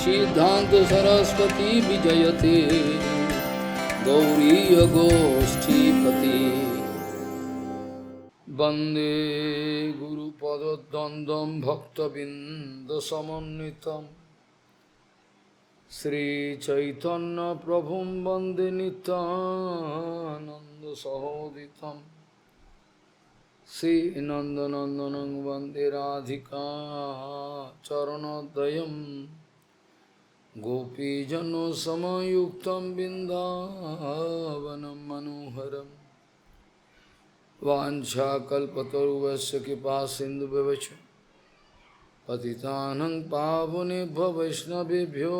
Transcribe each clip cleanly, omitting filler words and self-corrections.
सिद्धांत सरस्वती विजयते गौरी गोष्ठीपति वंदे गुरुपद्वंद्वं भक्तबिंदसमन्वितं श्रीचैतन्य प्रभुं वंदे नित्यानंद सहोदितं श्रीनंदनंदनं वंदे राधिका चरणोदयं गोपीजनसमयुक्तं बिन्दावनं मनोहरं वाञ्छाकल्पतरुवस्य कृपासिन्धुभ्यश्च पतितानं पावनेभ्यो वैष्णवेभ्यो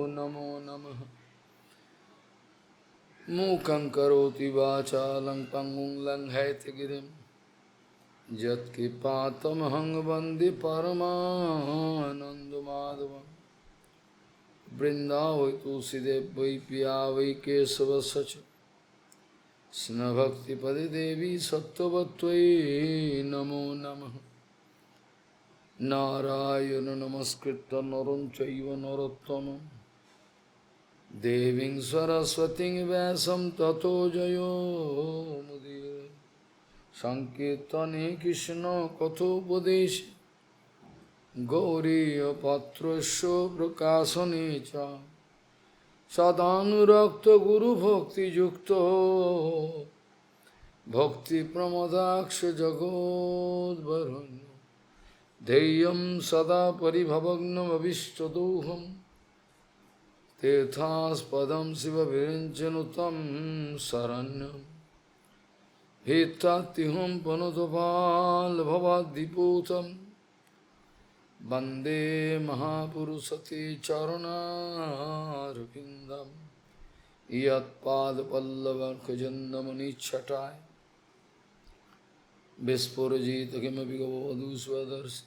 नमो नमः। मूकं करोति वाचालं पङ्गुं लङ्घयितगिरिं यत्कृपातमहं वन्दे परमानन्दमाधवम्। वृंदावै तुलसीदेव वै पिया वै केशवस्य च कृष्णभक्तिपदे देवी सत्त्ववत्त्वयि नमो नमः। नारायण नमस्कृत्य नरं चैव नरोत्तमं देवीं सरस्वतीं व्यासं ततो जयो मुदीरये। संकीर्तने कृष्ण कथोपदेशे गौरीयपात्रस्य प्रकाशने च सदानुरक्तो गुरुभक्तियुक्तो भक्तिप्रमदाक्ष जगोद्वरुण्य ध्येयं सदा परिभवग्नमभिष्टदोहं तीर्थास्पदं शिवविरञ्चनुतं शरण्यं हेत्तात्तिहं पनुतपाल्भवाद्दिपूतं वंदे महापुरुषते चरणारविन्दं यत्पादपल्लवकजन्दमनिच्छटाय विस्फुरजित किमपि गववधू स्वदर्शि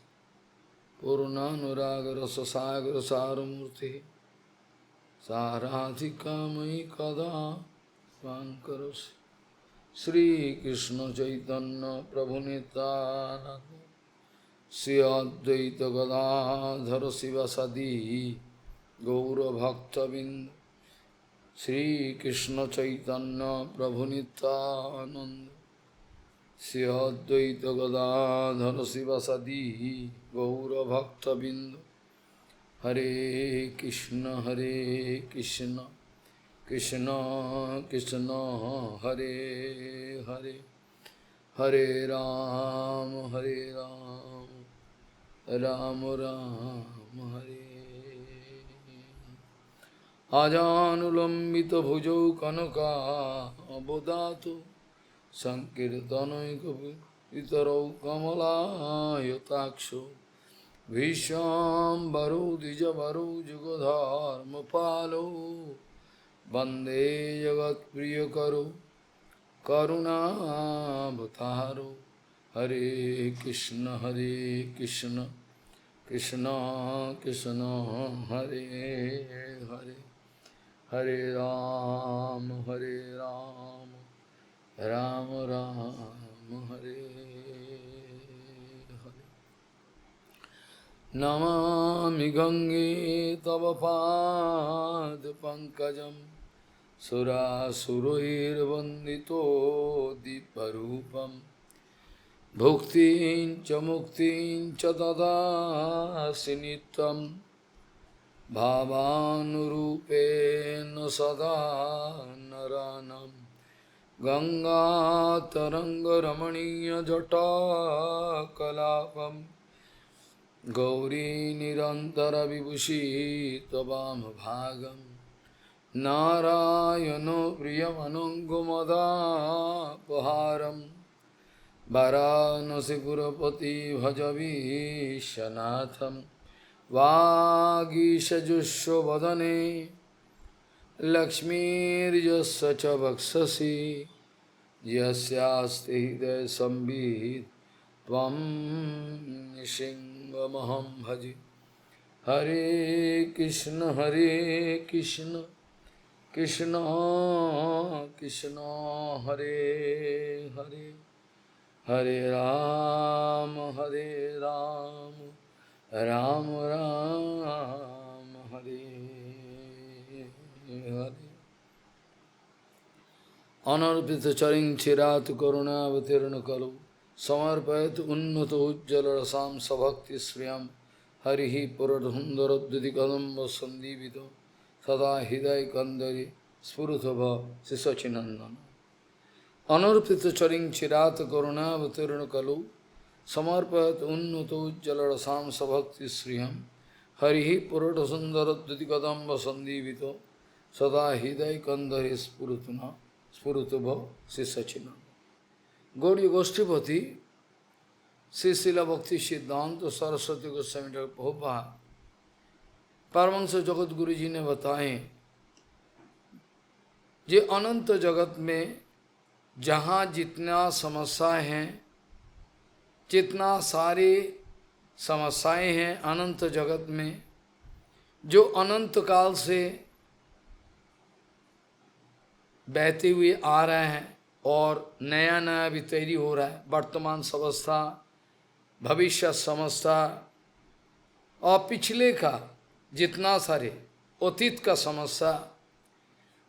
पूर्णानुरागरससागरसारमूर्तिः साराधिकामयि कदा स्वां करोषि। श्रीकृष्ण चैतन्य प्रभु नित्यानन्द श्री अद्वैत गदाधर शिवसदी गौरभक्तबिंद श्रीकृष्ण चैतन्य प्रभु नित्यानंद श्री अद्वैत गदाधर शिवसदी गौरभक्तबिंद। हरे कृष्ण कृष्ण कृष्ण हरे हरे हरे राम राम राम हरे। आजानुलंबित भुजौ कनकाबदातु संकीर्तनैकपितरौ कमलायताक्षो भीष्माम्बरौ द्विजवरौ जुगधर्मपालौ वन्दे जगत्प्रियकरो करुणावतारो। हरे कृष्ण कृष्ण कृष्ण हरे हरे हरे राम राम राम हरे हरे। नमामि गंगे तव पाद पंकजं सुरासुरैर्वन्दितो दीपरूपं भुक्तिं च मुक्तिं च ददासि नित्यं भावानुरूपेण सदा नरानं। गंगातरङ्गरमणीयजटाकलापं गौरी निरन्तरविभूषी त्ववामभागं नारायणो प्रियमनङ्गमदापहारं वाराणसीपुरपति भजवीशनाथं। वागीशजुष्वदने लक्ष्मीर्यस्य च वक्षसि यस्यास्ति हृदय संवित् त्वं सिंहमहं भजे। हरे कृष्ण कृष्ण कृष्ण हरे हरे हरे राम राम राम अनर्पित चरिं चिरात करुणावतीर्ण कलु समर्पयत उन्नत उज्ज्वल रसाम सभक्ति श्रियम हरि पुरधुंदरद्युति कदम्ब संदीपित सदा हृदय कंदरि स्फुरत शिशचिनंदन अनर्पित चरिं चिरात करुणावतीर्ण कलु समर्पयत उन्नत उज्ज्वल रसाम सभक्ति श्रियम हरि पुरधुंदरद्युति कदम्ब संदीपित सदा हृदय कंदरि स्फुरत शिशचिनंदन। गौड़ी गोष्ठीपति श्री शिला भक्ति सिद्धांत तो सरस्वती गोस्वामी ठाकुर प्रभुपाद परमहंस जगत गुरु जी ने बताए, जे अनंत जगत में जहाँ जितना समस्याएं हैं, जितना सारी समस्याएं हैं अनंत जगत में, जो अनंत काल से बहते हुए आ रहे हैं और नया नया भी तैयारी हो रहा है, वर्तमान समस्या, भविष्य समस्या और पिछले का जितना सारे अतीत का समस्या,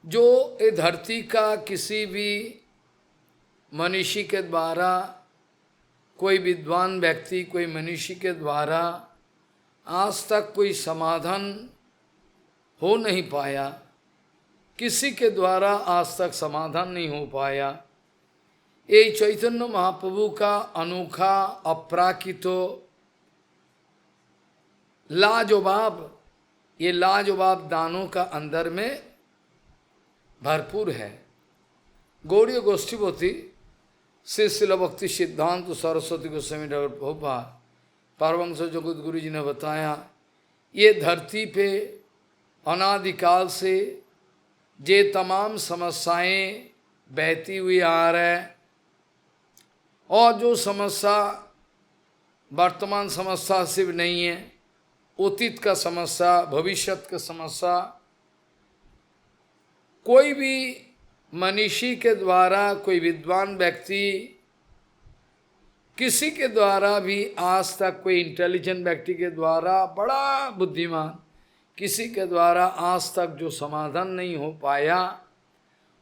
जो ये धरती का किसी भी मनुष्य के द्वारा, कोई विद्वान व्यक्ति, कोई मनुष्य के द्वारा आज तक कोई समाधान हो नहीं पाया, किसी के द्वारा आज तक समाधान नहीं हो पाया। ये चैतन्य महाप्रभु का अनोखा अपराकित लाजवाब, ये लाजवाब दानों का अंदर में भरपूर है। गौड़ीय गोष्ठीपति श्री शिला भक्ति सिद्धांत सरस्वती गोस्वामी ठाकुर प्रभुपाद परमहंस जगत गुरु जी ने बताया, ये धरती पे अनादिकाल से जे तमाम समस्याएं बहती हुई आ रहे, और जो समस्या वर्तमान समस्या सिर्फ नहीं है, अतीत का समस्या, भविष्य का समस्या, कोई भी मनीषी के द्वारा, कोई विद्वान व्यक्ति, किसी के द्वारा भी आज तक, कोई इंटेलिजेंट व्यक्ति के द्वारा, बड़ा बुद्धिमान किसी के द्वारा आज तक जो समाधान नहीं हो पाया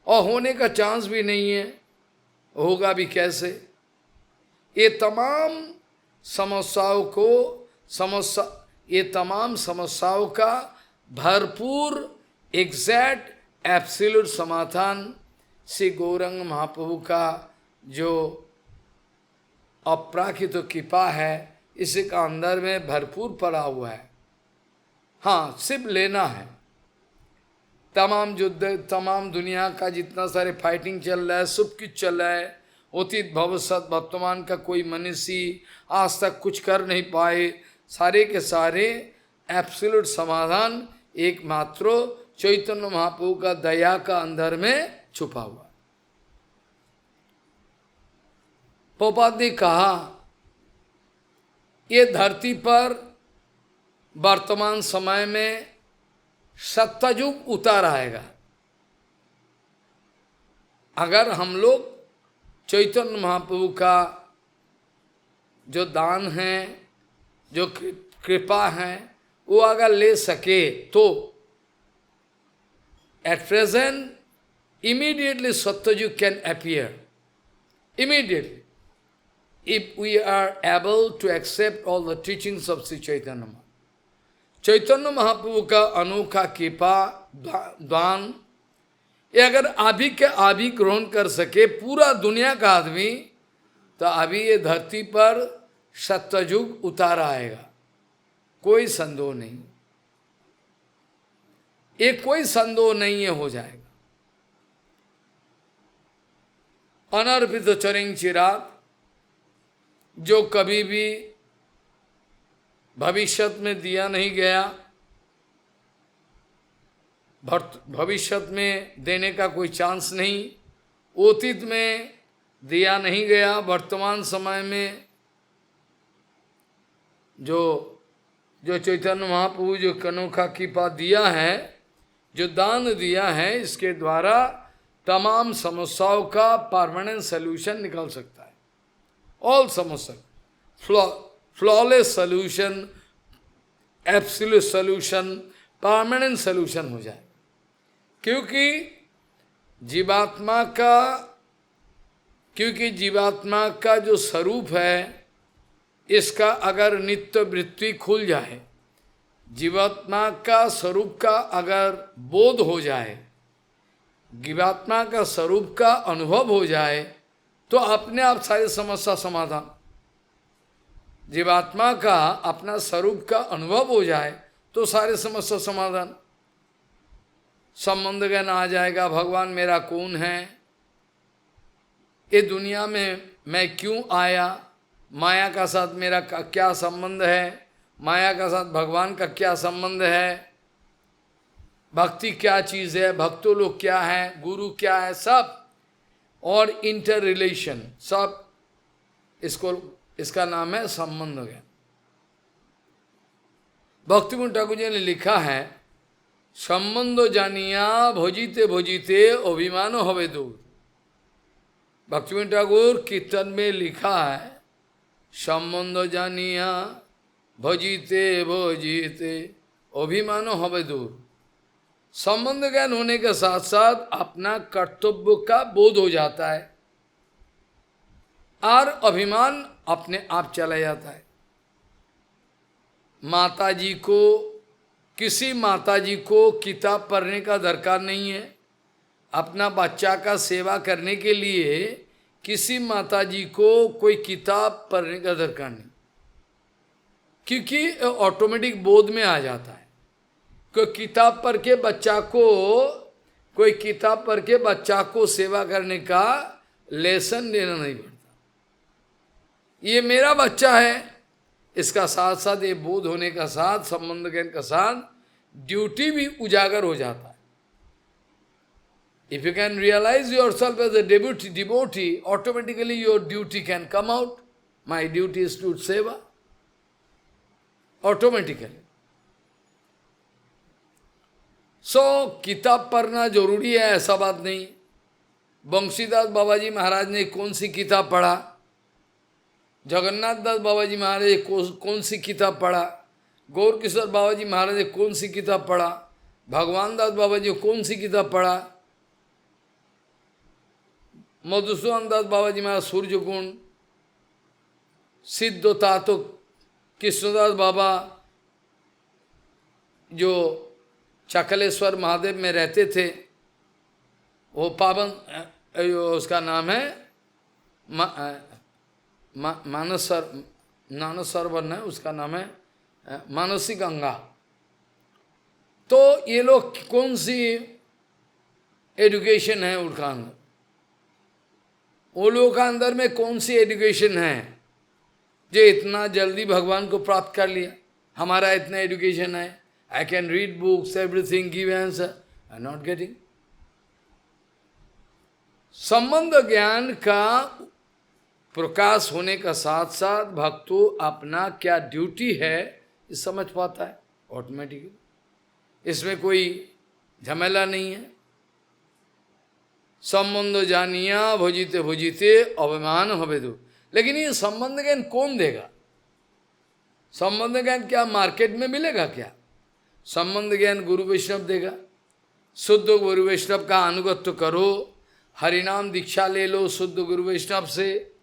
और होने का चांस भी नहीं है, होगा भी कैसे। ये तमाम समस्याओं का भरपूर एग्जैक्ट एब्सोल्यूट समाधान श्री गौरंग महाप्रभु का जो अपराकित कृपा है, इसी का अंदर में भरपूर पड़ा हुआ है। हाँ, सिर्फ लेना है। तमाम युद्ध, तमाम दुनिया का जितना सारे फाइटिंग चल रहा है, सब कुछ चल रहा है, अतीत भविष्य वर्तमान का कोई मनुष्य आज तक कुछ कर नहीं पाए, सारे के सारे एब्सोल्यूट समाधान एकमात्र चैतन्य महाप्रभु का दया का अंदर में छुपा हुआ। प्रभुपाद ने कहा, ये धरती पर वर्तमान समय में सत्ययुग उतर आएगा। अगर हम लोग चैतन्य महाप्रभु का जो दान है, जो कृपा है, वो अगर ले सके तो at present immediately Satyayug can appear. Immediately. If we are able to accept all the teachings of Sri Chaitanya Mahaprabhu. Chaitanya Mahaprabhu का अनोखा कृपा दान, ये अगर अभी के अभी ग्रहण कर सके पूरा दुनिया का आदमी, तो अभी ये धरती पर सत्ययुग उतार आएगा, कोई संदेह नहीं, ये कोई संदेह नहीं है, हो जाएगा। अनर्पित चरिं चिरात, जो कभी भी भविष्य में दिया नहीं गया, भविष्य में देने का कोई चांस नहीं, अतीत में दिया नहीं गया, वर्तमान समय में जो चैतन्य महाप्रभु जो अनोखा कृपा दिया है, जो दान दिया है, इसके द्वारा तमाम समस्याओं का परमानेंट सल्यूशन निकल सकता है। ऑल समस्या, flawless solution, absolute solution, permanent solution हो जाए। क्योंकि जीवात्मा का, क्योंकि जीवात्मा का जो स्वरूप है, इसका अगर नित्य वृत्ति खुल जाए, जीवात्मा का स्वरूप का अगर बोध हो जाए, जीवात्मा का स्वरूप का अनुभव हो जाए, तो अपने आप सारी समस्या समाधान। जीवात्मा का अपना स्वरूप का अनुभव हो जाए तो सारे समस्या समाधान। संबंध ज्ञान आ जाएगा, भगवान मेरा कौन है, ये दुनिया में मैं क्यों आया, माया का साथ मेरा क्या संबंध है, माया का साथ भगवान का क्या संबंध है, भक्ति क्या चीज है, भक्तों लोग क्या है, गुरु क्या है, सब और इंटर रिलेशन सब, इसका नाम है संबंध ज्ञान। भक्तिविनोद ठाकुर जी ने लिखा है, संबंध जानिया भोजिते भोजिते अभिमान होवे दूर। भक्तिविनोद ठाकुर कीर्तन में लिखा है, संबंध जानिया भोजिते भोजिते अभिमान होवे दूर। संबंध ज्ञान होने के साथ साथ अपना कर्तव्य का बोध हो जाता है और अभिमान अपने आप चला जाता है। माताजी को, किसी माताजी को किताब पढ़ने का दरकार नहीं है। अपना बच्चा का सेवा करने के लिए किसी माताजी को कोई किताब पढ़ने का दरकार नहीं, क्योंकि ऑटोमेटिक बोध में आ जाता है। कोई किताब पढ़ के बच्चा को, कोई किताब पढ़ के बच्चा को सेवा करने का लेसन देना नहीं पड़ता। ये मेरा बच्चा है, इसका साथ साथ ये बोध होने का साथ, संबंध ज्ञान का साथ ड्यूटी भी उजागर हो जाता है। If you can realise your self as a devotee, automatically your duty can come out. My duty is to सेवा, ऑटोमेटिकली। किताब पढ़ना जरूरी है ऐसा बात नहीं। बंशीदास बाबाजी महाराज ने कौन सी किताब पढ़ा, जगन्नाथ दास बाबाजी महाराज कौन सी किताब पढ़ा, गौर किशोर बाबाजी महाराज ने कौन सी किताब पढ़ा, भगवान दास बाबाजी कौन सी किताब पढ़ा, मधुसूदन दास बाबाजी महाराज सूर्य गुण, सिद्धता तो कृष्णदास बाबा जो चकलेश्वर महादेव में रहते थे, वो पावन, उसका नाम है मानस सरोवर है, उसका नाम है मानसी गंगा। तो ये लोग कौन सी एजुकेशन है उनका अंदर, वो लोगों का अंदर में कौन सी एजुकेशन है जो इतना जल्दी भगवान को प्राप्त कर लिया। हमारा इतना एजुकेशन है, I can read books, everything, give answer. I'm not getting. संबंध ज्ञान का प्रकाश होने का साथ साथ भक्तों अपना क्या ड्यूटी है ये समझ पाता है ऑटोमेटिकली। इसमें कोई झमेला नहीं है। संबंध जानिया भोजिते भोजिते अभिमान होवे दो। लेकिन ये संबंध ज्ञान कौन देगा? संबंध ज्ञान क्या मार्केट में मिलेगा क्या? संबंध ज्ञान गुरु वैष्णव देगा। शुद्ध गुरु वैष्णव का अनुगत्य करो, हरिनाम दीक्षा ले लो शुद्ध गुरु वैष्णव से,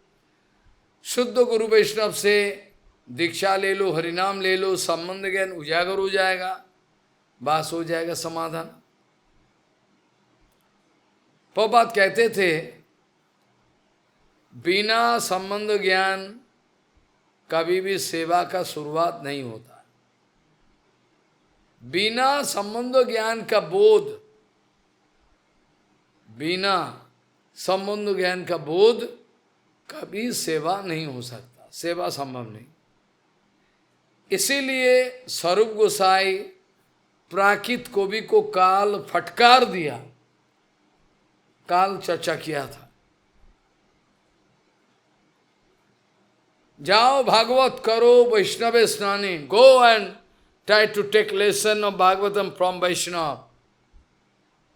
शुद्ध गुरु वैष्णव से दीक्षा ले लो, हरिनाम ले लो, संबंध ज्ञान उजागर हो जाएगा, बास हो जाएगा समाधान। प्रभुपाद कहते थे बिना संबंध ज्ञान कभी भी सेवा का शुरुआत नहीं होता। बिना संबंध ज्ञान का बोध, बिना संबंध ज्ञान का बोध कभी सेवा नहीं हो सकता, सेवा संभव नहीं। इसीलिए स्वरूप गोसाई प्राकृत कवि को काल फटकार दिया, काल चर्चा किया था। जाओ भागवत करो वैष्णव स्नानी, go and try to take lesson of Bhagavatam from Vaishnava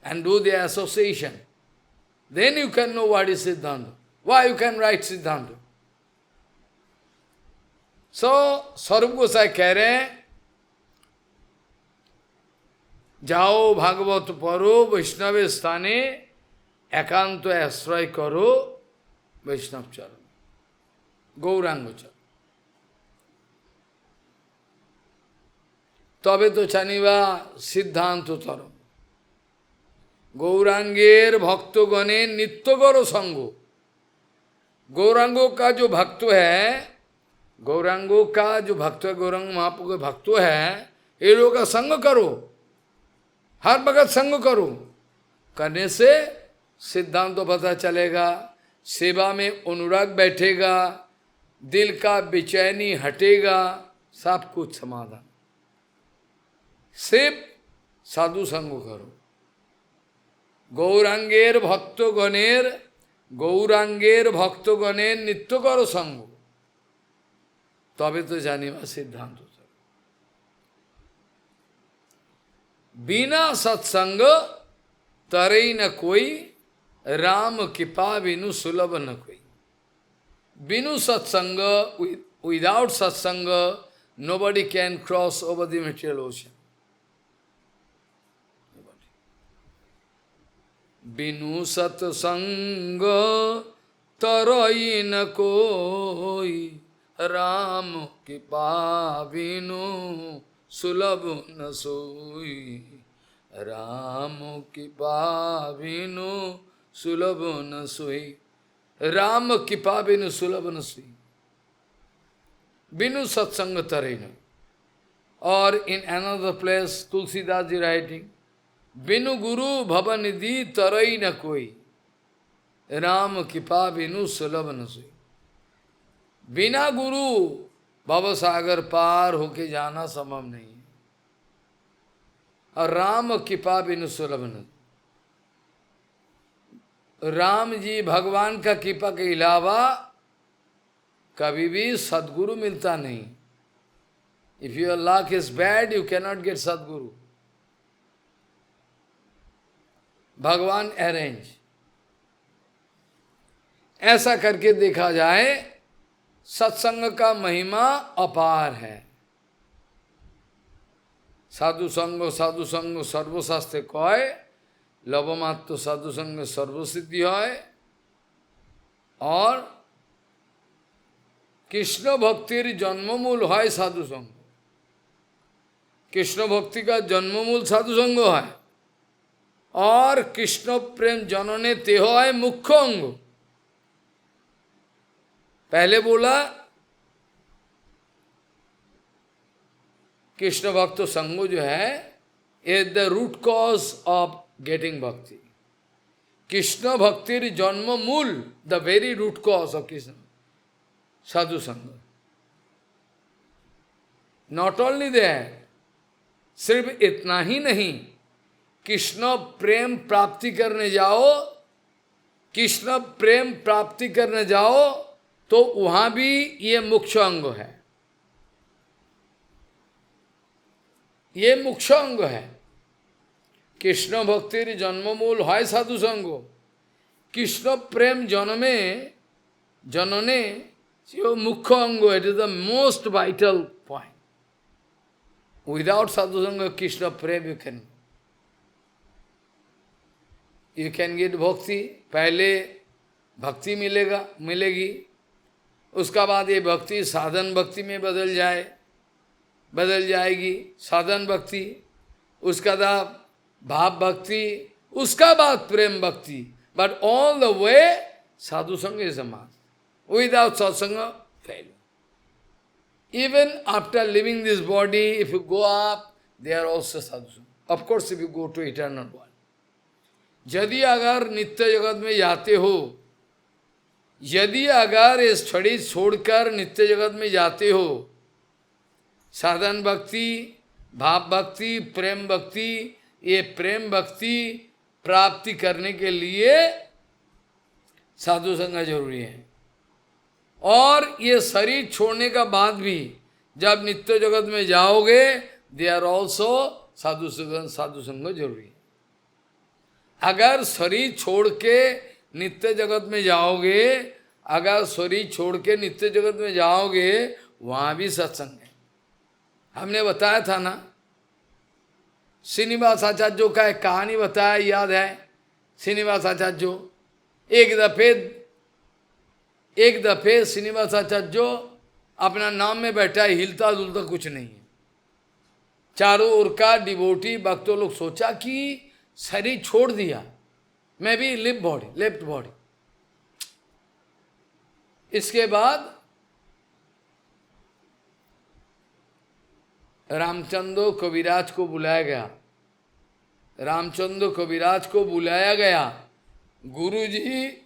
and do the association. Then you can know what is Siddhanta. Why you can write Siddhanta. So, Swarup Gosai कह रहे हैं, जाओ भागवत पढ़ो वैष्णव स्थाने एकांत आश्रय करो वैष्णव चरण, गौरांग चरण। তবে তো জানিবা সিদ্ধান্ত তর, गौरांगेर भक्तगणे नित्यगर संग। गौरांगों का जो भक्त है, गौरांगों का जो भक्त है, गौरांग महाप्रभु के भक्त है, ये लोगों का संग करो, हर वक्त संग करो। करने से सिद्धांत तो पता चलेगा, सेवा में अनुराग बैठेगा, दिल का बेचैनी हटेगा, सब कुछ समाधान। सिर्फ साधु संग करो। गौरांगेर भक्तगणेर नित्य करो संग, तबे तो जानिबा सिद्धांत। बिना सत्संग तरई न कोई, राम कृपा बिनु सुलभ न कोई। बिनु सत्संग, without satsang, nobody can cross over the material ocean. बिनु सत्संग तरई न कोई, राम कृपा बिनु सुलभ न सोई। राम कृपा बिनु सुलभ न सोई, राम कृपा बिनु सुलभ न सोई। बिनु सत्संग तरई न। और इन another place Tulsidas ji writing, बिनु गुरु भवनिधि तरई न कोई, राम कृपा बिनु सुलभ न सोई। बिना गुरु भव सागर पार होके जाना संभव नहीं है, और राम कृपा बिनु सुलभ न। राम जी भगवान का कृपा के अलावा कभी भी सद्गुरु मिलता नहीं। If your luck is bad, you cannot get sadguru. भगवान अरेंज। ऐसा करके देखा जाए, सत्संग का महिमा अपार है। साधु संग सर्वशास्त्रे कय, लवमात्र साधु संग सर्वसिद्धि है। और कृष्ण भक्तिर जन्ममूल है साधु संग। कृष्ण भक्ति का जन्ममूल साधु संग है। और कृष्ण प्रेम जनने तेह है मुख्य अंग। पहले बोला कृष्ण भक्त संग जो है, is the root cause of getting bhakti. Krishna भक्तिर जन्म मूल, the very root cause of Krishna sadhu sang. Not only that, सिर्फ इतना ही नहीं, कृष्ण प्रेम प्राप्ति करने जाओ, कृष्ण प्रेम प्राप्ति करने जाओ तो वहां भी ये मुख्य अंग है। ये मुख्य अंग है। कृष्ण भक्तिर जन्ममूल है साधु संग। कृष्ण प्रेम जनने जो मुख्य अंग, it is the most vital point. Without sadhu sang Krishna prem you can get bhakti. पहले भक्ति मिलेगी, उसका बाद ये भक्ति साधन भक्ति में बदल जाएगी, साधन भक्ति, उसका बाद भाव भक्ति, उसका बाद प्रेम भक्ति। बट ऑल द वे साधु संग इज अ मस्ट। विदाउट सत्संग fail. Even after leaving this body, if you go up, they are also sadhu. Of course, if you go to eternal world. यदि अगर नित्य जगत में जाते हो, यदि अगर इस शरीर छोड़कर नित्य जगत में जाते हो, साधन भक्ति, भाव भक्ति, प्रेम भक्ति, ये प्रेम भक्ति प्राप्ति करने के लिए साधु संग जरूरी है। और ये शरीर छोड़ने का बाद भी जब नित्य जगत में जाओगे, दे आर ऑल्सो साधु संग जरूरी है। अगर शरीर छोड़ के नित्य जगत में जाओगे, अगर शरीर छोड़ के नित्य जगत में जाओगे, वहां भी सत्संग है। हमने बताया था ना, श्रीनिवास आचार्य का एक कहानी बताया, याद है? श्रीनिवास आचार्य एक दफे श्रीनिवास आचार्य अपना नाम में बैठा है, हिलता डुलता कुछ नहीं है। चारों ओर का डिवोटी भक्तों लोग सोचा कि शरीर छोड़ दिया, मैं भी लेफ्ट बॉडी। इसके बाद रामचंद्र कविराज को बुलाया गया। रामचंद्र कविराज को बुलाया गया। गुरुजी,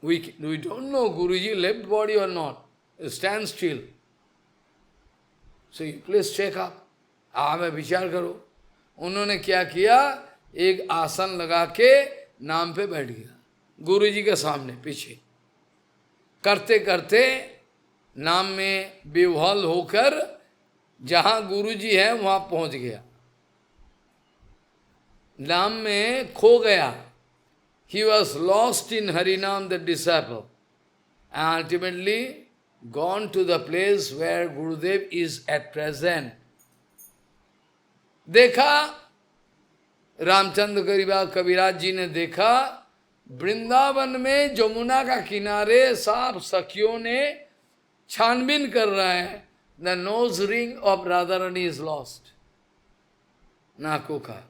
we don't know Guruji left body or not. Stand still. So you please check up. आप में विचार करो। उन्होंने क्या किया, एक आसन लगा के नाम पे बैठ गया गुरुजी के सामने पीछे। करते करते नाम में विह्वल होकर जहां गुरुजी है वहां पहुंच गया, नाम में खो गया। He was lost in Harinam, the disciple, and ultimately gone to the place where Gurudev is at present. देखा रामचंद्र कविराज जी ने देखा वृंदावन में जमुना का किनारे सब सखियों ने छानबीन कर रहा है। The nose ring of Radharani is lost. नाकों का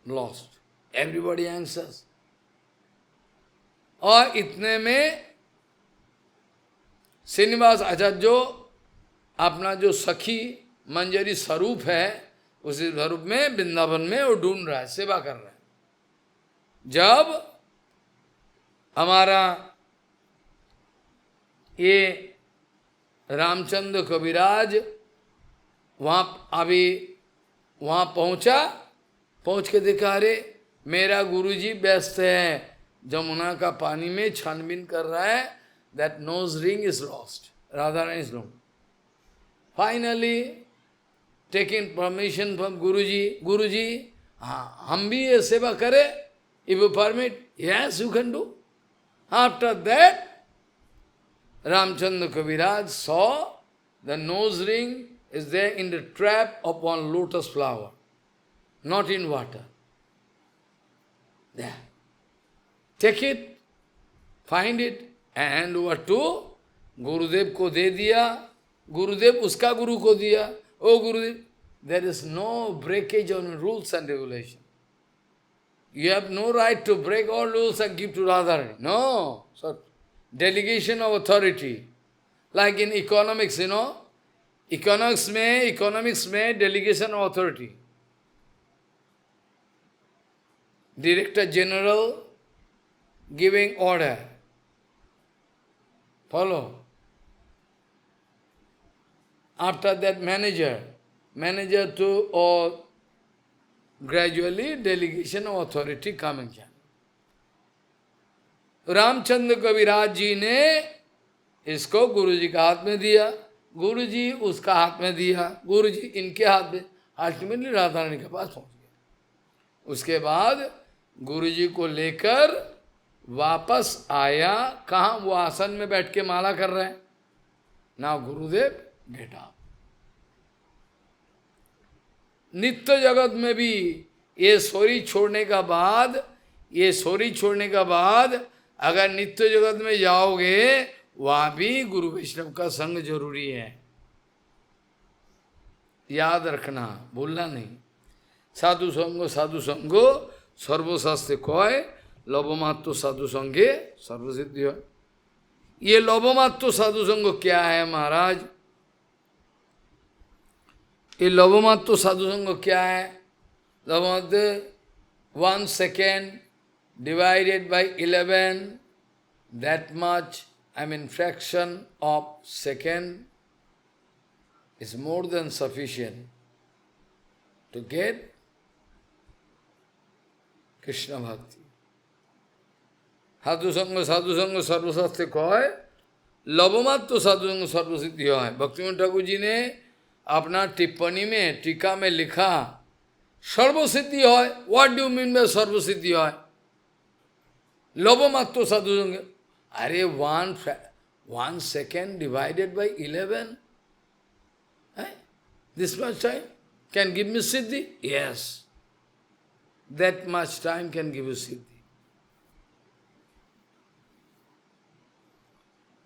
lost. Everybody anxious. और इतने में श्रीनिवास आचार्य अपना जो सखी मंजरी स्वरूप है, उसी स्वरूप में वृंदावन में वो ढूंढ रहा है, सेवा कर रहा है। जब हमारा ये रामचंद्र कविराज वहां पहुंचा, पहुंच के देखा, अरे मेरा गुरुजी व्यस्त है, जमुना का पानी में छानबीन कर रहा है। That nose ring is lost, Radharani is lost. Finally taking permission from Guruji, Guruji हाँ हम भी ये सेवा करें, if you permit, yes you can do. After that Ramchandra Kaviraj saw the nose ring is there in the trap of one lotus flower, not in water. There. Take it, find it, and hand over to Gurudev को दे दिया। गुरुदेव उसका गुरु को दिया। ओ गुरुदेव, there is no breakage on rules and regulation. You have no right to break all rules and give to Radharani. No. So, delegation of authority. Like in economics, economics में delegation of authority. Director General giving order. Follow. After that manager to, or gradually delegation of authority coming. Ramchandra कविराज जी ने इसको गुरुजी का हाथ में दिया, गुरुजी उसका हाथ में दिया, गुरुजी इनके हाथ में, अल्टीमेटली राधा रानी के पास पहुंच गए। उसके बाद गुरुजी को लेकर वापस आया। कहाँ? वो आसन में बैठ के माला कर रहे हैं। नाउ गुरुदेव गेट अप। नित्य जगत में भी ये शरीर छोड़ने का बाद अगर नित्य जगत में जाओगे, वहां भी गुरु वैष्णव का संग जरूरी है। याद रखना, भूलना नहीं। साधु संगो सर्वशास्त्र कय, लोभमात्र साधु संगे सर्वसिद्धि है। ये लोभमात्र साधु संग क्या है महाराज? ये लोभमात्र साधु संग क्या है? लोभमात्र 1 second divided by 11, that much, fraction of second is more than sufficient to get Krishna Bhakti. साधु संग सर्वशास्त्र कय, लवमात्र साधु संग सर्वसिद्धि है। भक्तिविनोद ठाकुर जी ने अपना टिप्पणी में, टीका में लिखा, सर्वसिद्धि है। व्हाट डू मीन बाय सर्वसिद्धि है? लोभमात्र साधु संग। अरे 1 second divided by 11, this much time can give me siddhi? Yes. that much time can give you siddhi.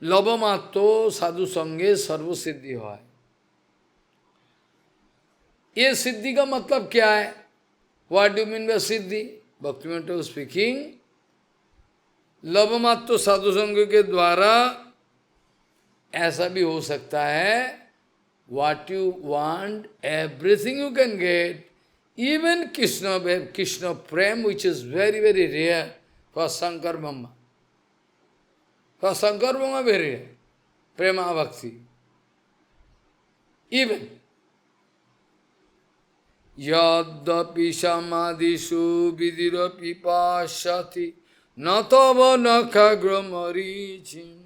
लवमात्रो साधु संगे सर्व सिद्धि है। ये सिद्धि का मतलब क्या है? What do mean by siddhi? Bhaktivedanta speaking, लवमात्रो साधु संग के द्वारा ऐसा भी हो सकता है, what you want, everything you can get, even Krishna Prem, which is very, very rare for Shankar Brahma. For Shankar Brahma, very rare. Prema Bhakti. Even. Yadapi samadhishu vidirapi pashati natava nakhagra marichim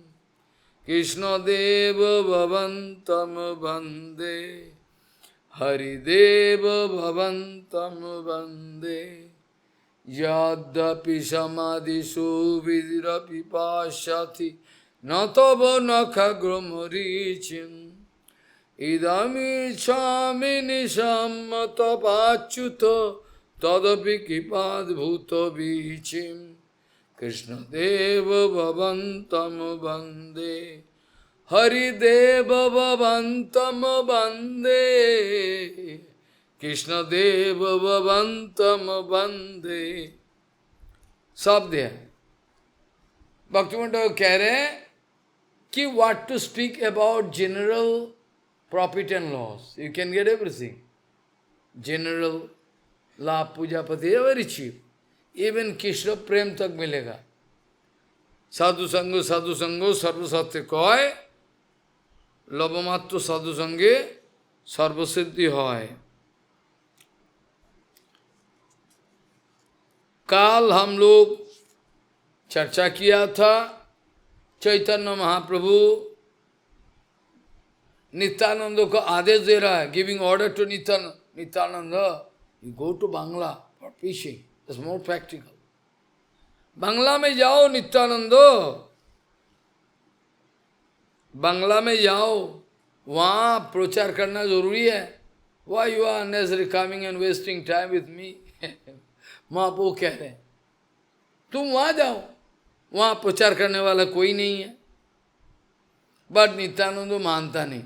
Krishna Deva Bhavantam Bande Hari Deva Bhavantam Bande Yadapi samadhishu vidirapi pashati natava nakhagra marichim Idami chamini sammata pachuta tadapi kipad bhuta vichim Krishna Deva Bhavantam Bande Hari Deva Bhavantam Bande Krishna Deva Bhavantam Bande सब दिया। भक्तिवेदांत कह रहे हैं कि what to speak about general profit and loss. You can get everything. General लाभ पूजा पति very cheap. Even Krishna प्रेम तक मिलेगा। साधु संगो सर्व सत्य कय लवमात्र साधु संगे सर्वसिद्धि है। काल हम लोग चर्चा किया था, चैतन्य महाप्रभु नित्यानंद को आदेश दे रहा है, giving order to Nityananda, you go to Bangla for preaching. It's more practical. Bangla में जाओ नित्यानंदो, बांग्ला में जाओ, वहाँ प्रचार करना जरूरी है। Why you are unnecessarily coming and wasting time with me? महाप्रभु कह रहे हैं, तुम वहाँ जाओ, वहाँ प्रचार करने वाला कोई नहीं है। बट नित्यानंदो मानता नहीं।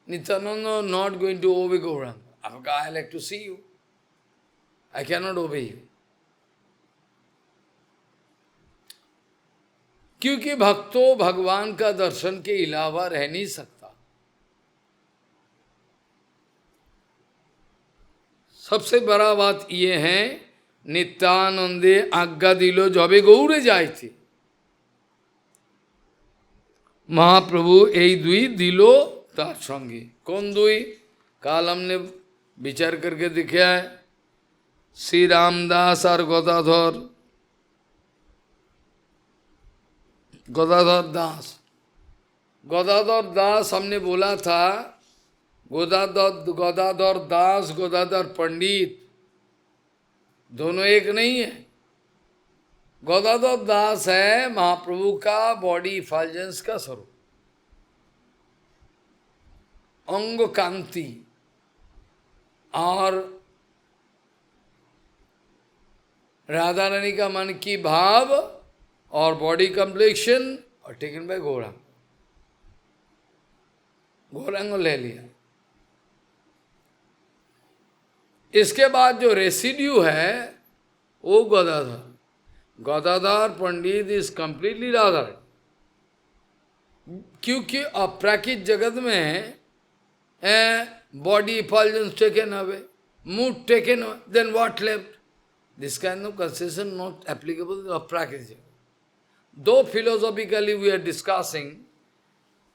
Nityananda not going to obey Gauranga. I like to see you. I cannot obey you. क्योंकि भक्तों भगवान का दर्शन के अलावा रह नहीं सकता। सबसे बड़ा बात ये है, नित्यानंदे आज्ञा दिलो जबे गौरे जाए थे। महाप्रभु এই দুই দিল তার সঙ্গে। कौन दुई? काल हमने विचार करके देखा है, श्री रामदास और गदाधर दास हमने बोला था, गदाधर दास, गदाधर पंडित दोनों एक नहीं है। गदाधर दास है महाप्रभु का बॉडी इफल्जेंस का स्वरूप, अंग कांति, और राधा रानी का मन की भाव और बॉडी कम्प्लेक्शन और टेकन बाय गौरांग। गौरांग ले लिया। इसके बाद जो रेसिड्यू है वो गदाधर पंडित इज कंप्लीटली राधा। क्योंकि अपराकित जगत में body effulgence taken away, mood taken away, then what left? This kind of conception not applicable to Aprakrit. Though philosophically we are discussing,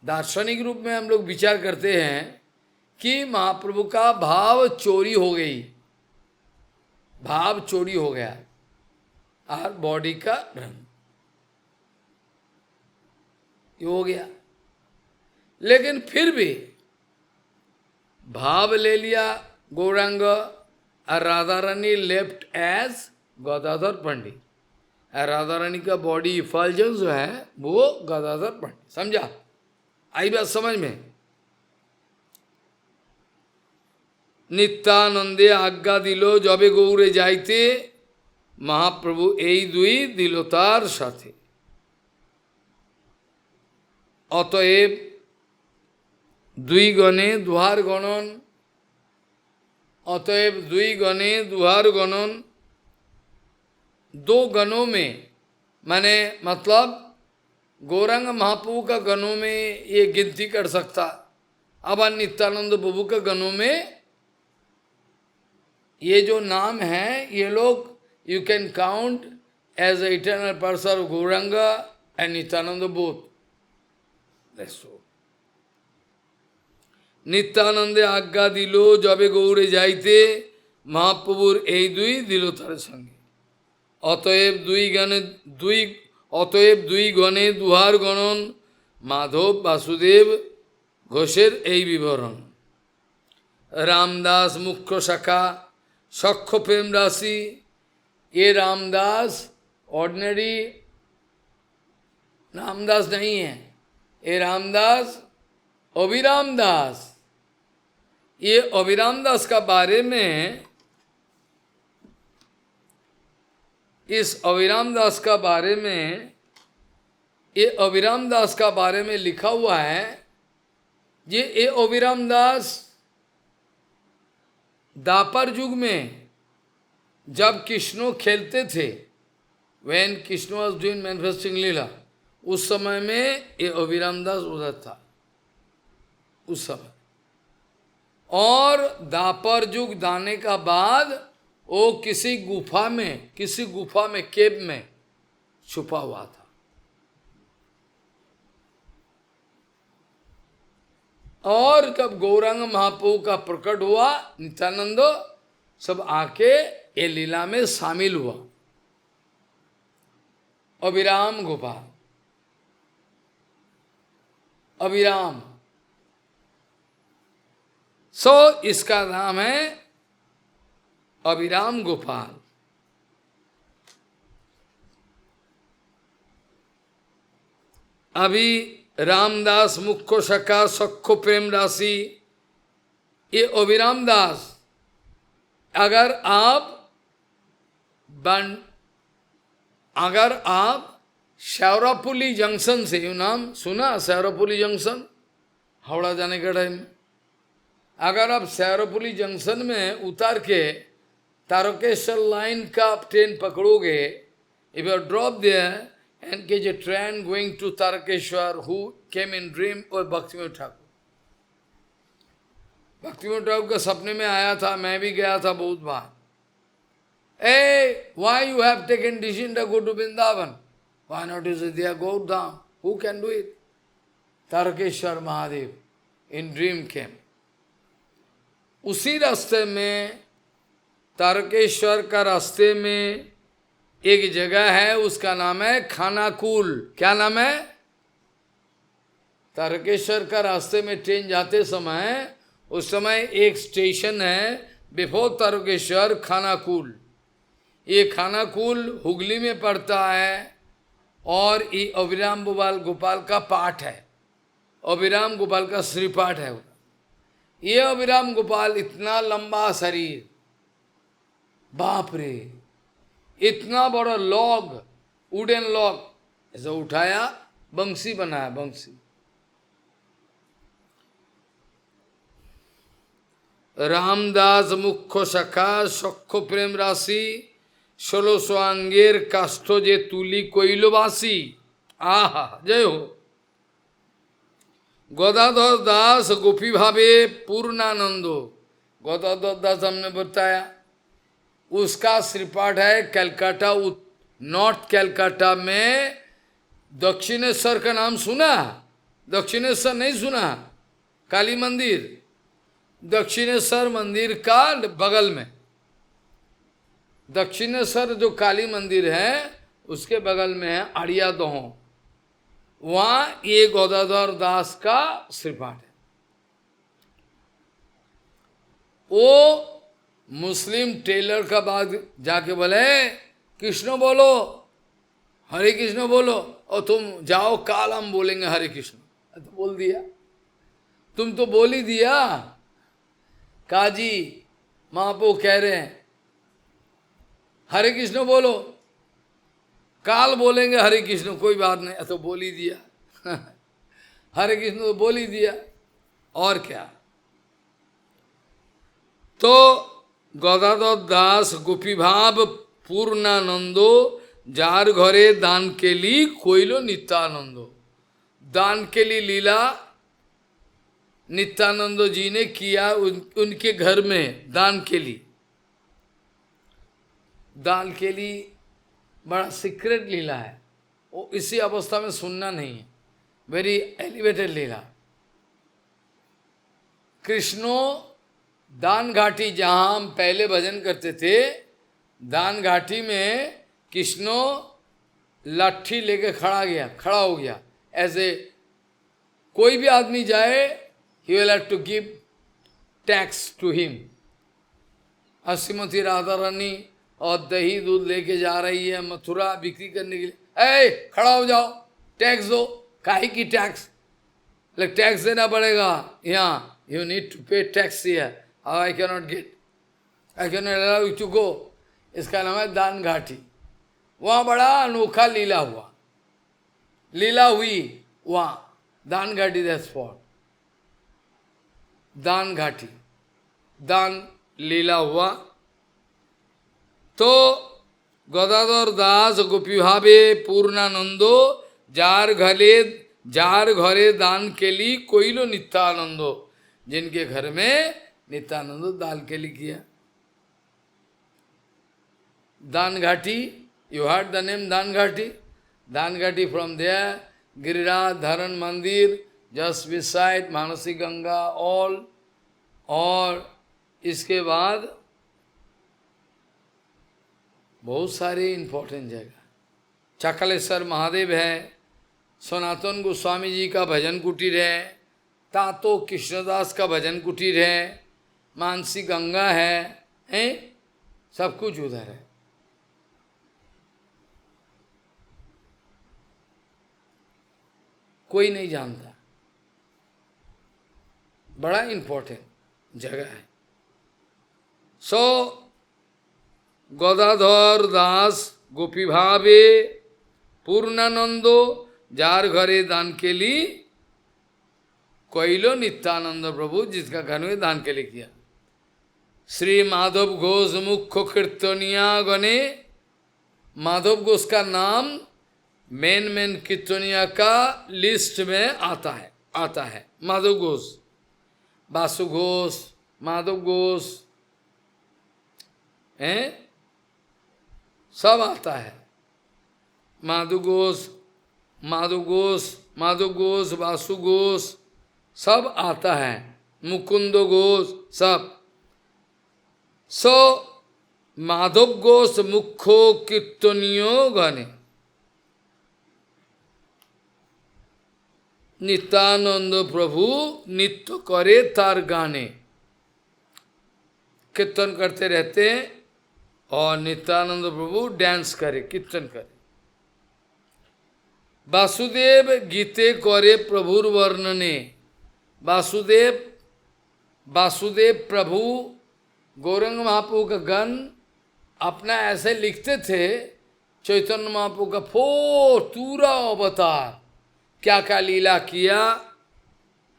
दार्शनिक रूप में हम लोग विचार करते हैं कि महाप्रभु का भाव चोरी हो गई, भाव चोरी हो गया और बॉडी का रंग ये हो गया। लेकिन फिर भी भाव ले लिया गौरांग और राधा रानी लेफ्ट एज गदाधर पंडित। राधा रानी का बॉडी इफल्जेंस जो है वो गदाधर पंडित। समझा? आई बात समझ में? নিত্যানন্দে আজ্ঞা দিল যবে গৌরে যাইতে, মহাপ্রভু এই দুই দিল তার সাথে। অতএব দুই গণে দুহার গণন, अतएव दुई गणे दुहार गणन, दो गणों में, माने मतलब गौरांग महाप्रभु का गणों में ये गिनती कर सकता, अब नित्यानंद प्रभु का गणों में ये जो नाम है ये लोग you can count as eternal person of Gauranga and Nityananda both. नित्यानंदे आज्ञा दिल जबे गौरे जाइते, महाप्रभुर এই দুই দিল তার সঙ্গে। অতএব দুই গণে দুহার গণন, মাধব বাসুদেব ঘোষের এই বিবরণ। रामदास मुख्य शाखा सख्य प्रेम राशि, ये रामदास ऑर्डिनरी रामदास नहीं है, ये रामदास अभिराम दास। ये अभिराम दास का बारे में, इस अभिराम दास का बारे में, ये अभिराम दास का बारे में लिखा हुआ है। ये अभिराम दास द्वापर युग में जब कृष्ण खेलते थे, when Krishna was doing manifesting lila, उस समय में ये अभिराम दास उधर था उस समय। और द्वापर युग दाने का बाद वो किसी गुफा में केव में छुपा हुआ था। और जब गौरांग महाप्रभु का प्रकट हुआ, नित्यानंद सब आके ये लीला में शामिल हुआ। अभिराम गोपाल, अभिराम इसका नाम है अभिराम गोपाल। अभी रामदास मुख्य शाखा सख्य प्रेम राशि, ये अभिराम दास, अगर आप शेवरापुली जंक्शन से, ये नाम सुना शेवरापुली जंक्शन, हावड़ा जाने का टाइम, अगर आप शेवरापुली जंक्शन में उतार के तारकेश्वर लाइन का ट्रेन पकड़ोगे, if you drop there and catch a train going to Tarakeshwar, who came in dream और भक्तिविनोद ठाकुर। भक्तिविनोद ठाकुर का सपने में आया था, मैं भी गया था बहुत बार। Hey, why you have taken decision to go to Vrindavan? Why not is it there? Go down. Who can do it? Tarakeshwar Mahadev in dream came. उसी रास्ते में, तारकेश्वर का रास्ते में एक जगह है, उसका नाम है खानाकुल। क्या नाम है? तारकेश्वर का रास्ते में ट्रेन जाते समय, उस समय एक स्टेशन है बिफोर तारकेश्वर, खानाकुल। ये खानाकुल हुगली में पड़ता है और ये अभिराम गोपाल का पाठ है, अभिराम गोपाल का श्रीपाठ है। ये अभिराम गोपाल इतना लंबा शरीर, बाप रे, इतना बड़ा लॉग, वुडन लॉग ऐसा उठाया, बंसी बनाया, बंसी। रामदास मुख्य शाखा सख्य प्रेम राशि, 1600 अंगेर काष्ठ जे तुली কৈলবাসী। आहा, जय हो। गदाधर दास गोपी भावे पूर्णानंद, गदाधर दास हमने बताया, उसका श्रीपाठ है कलकत्ता, नॉर्थ कलकत्ता में। दक्षिणेश्वर का नाम सुना? दक्षिणेश्वर नहीं सुना? काली मंदिर, दक्षिणेश्वर मंदिर का बगल में, दक्षिणेश्वर जो काली मंदिर है उसके बगल में है आड़िया दोहो, वहाँ ये गदाधर दास का श्रीपाठ है। वो मुस्लिम टेलर का बाद जाके बोले कृष्ण बोलो, हरे कृष्ण बोलो, और तुम जाओ काल हम बोलेंगे हरे कृष्ण। तो बोल दिया, तुम तो बोल ही दिया, काजी महाप्रभु कह रहे हैं हरे कृष्ण बोलो, काल बोलेंगे हरे कृष्ण, कोई बात नहीं, तो बोल ही दिया हरे कृष्ण तो बोल ही दिया, और क्या। तो गदाधर दास गोपी भाव पूर्णानंदो जार घरे दान के लिए कोइलो नित्यानंदो। दान के लिए लीला नित्यानंद जी ने किया उनके घर में, दान के लिए। दान के लिए बड़ा सीक्रेट लीला है, वो इसी अवस्था में सुनना नहीं है, वेरी एलिवेटेड लीला। कृष्णो दान घाटी, जहाँ हम पहले भजन करते थे, दान घाटी में कृष्णो लाठी लेके खड़ा हो गया। ऐसे कोई भी आदमी जाए, he will have to give tax to him। और श्रीमती राधा रानी और दही दूध लेके जा रही है मथुरा बिक्री करने के लिए, ए खड़ा हो जाओ, टैक्स दो। काहे की टैक्स? लाइक टैक्स देना पड़ेगा यहाँ, you need to pay tax here, I can not get, I can not allow you to go. इसका नाम है दान घाटी। वहाँ बड़ा अनोखा लीला हुआ, लीला हुई वहाँ दान घाटी, दैट स्पॉट, दान घाटी, दान लीला हुआ। तो गदाधर दास गोपी भावे पूर्णानंदो जार घरे दान के लिए कोइलो नित्यानंदो। जिनके घर में नित्यानंदो दान के लिए किया। दान घाटी, you heard the name दान घाटी? दान घाटी from there, गिरिराज धरण मंदिर, just beside Mansi Ganga, all। और इसके बाद बहुत सारे इंपॉर्टेंट जगह, चाकलेश्वर महादेव है, सनातन गोस्वामी जी का भजन कुटीर है, तातो कृष्णदास का भजन कुटीर है, मानसी गंगा है, सब कुछ उधर है। कोई नहीं जानता, बड़ा इंपॉर्टेंट जगह है। सो गदाधर दास गोपी भावे पूर्णानंदो जार घरे दान के लिए कोइलो नित्यानंद प्रभु, जिसका घर में दान के लिए किया। श्री माधव घोष मुख्य कीर्तनिया गणे, माधव घोष का नाम मेन कीर्तनिया का लिस्ट में आता है माधव घोष, वासु घोष, माधव घोष हैं, सब आता है। माधव घोष, वासु घोष सब आता है, मुकुंद घोष सब। सो माधव घोष मुख्य कीर्तनियो गणे, नित्यानंद प्रभु नित्य करे तार गाने, कीर्तन करते रहते हैं और नित्यानंद प्रभु डांस करे, कीर्तन करे। वासुदेव गीते करे प्रभुर वर्णने, वासुदेव प्रभु गौरंग महाप्रभु का गण अपना ऐसे लिखते थे, चैतन्य महाप्रभु का पूरा अवतार क्या क्या लीला किया।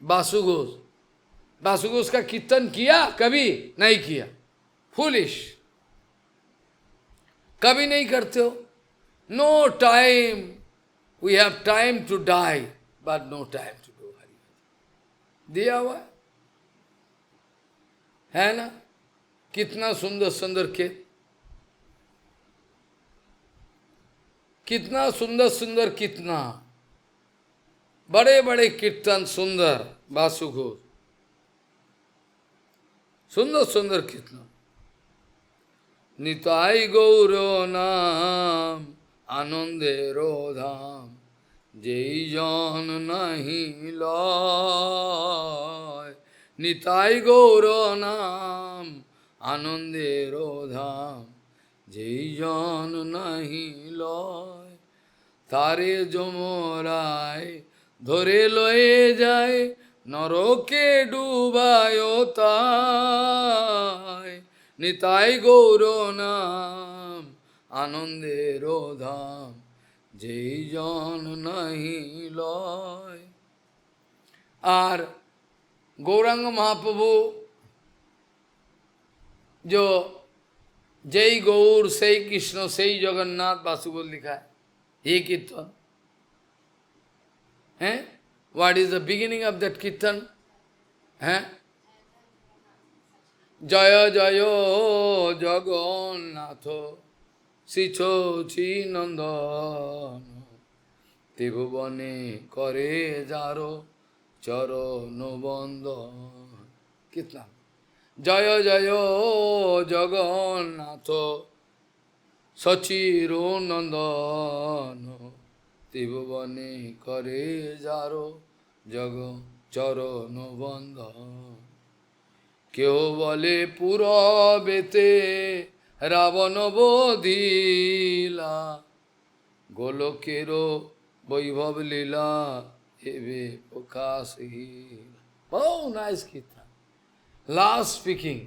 वासुघोष का कीर्तन किया? कभी नहीं किया, फूलिश, कभी नहीं करते हो। No time, we have time to die but no time to do Hari. दिया हुआ है ना, कितना सुंदर सुंदर कितना सुंदर सुंदर, कितना बड़े बड़े कीर्तन, सुंदर वासुघोष, सुंदर सुंदर कीर्तन। निताई गौरो नाम आनंदेरो धाम, जेई जन नहीं लय। निताई गौरो नाम आनंदेरो धाम, जेई जन नहीं लय। तारे जमराय ধরে লয়ে যায়, নরকে ডুবায় তাই। নিতাই গৌর নাম আনন্দের ধাম যেই জন নাহি লয়। আর गौरांग महाप्रभु जो जय गौर सही कृष्ण सही जगन्नाथ वासुदेव लिखा है, ये कीर्तन है। What is the beginning of that कीर्तन है? जय जय जगन्नाथ श्री नंदन त्रिभुवने करे जारो चरण बंदन। कितना जय जय जगन्नाथ सचिरो नंदन त्रिभुवने करे जारो जग चरण बंदन। क्यों बोले पुरबेते रावण बोधिला गोलोकेरो वैभव लीला एवे प्रकाशहीन। Oh, nice kirtan. Last speaking.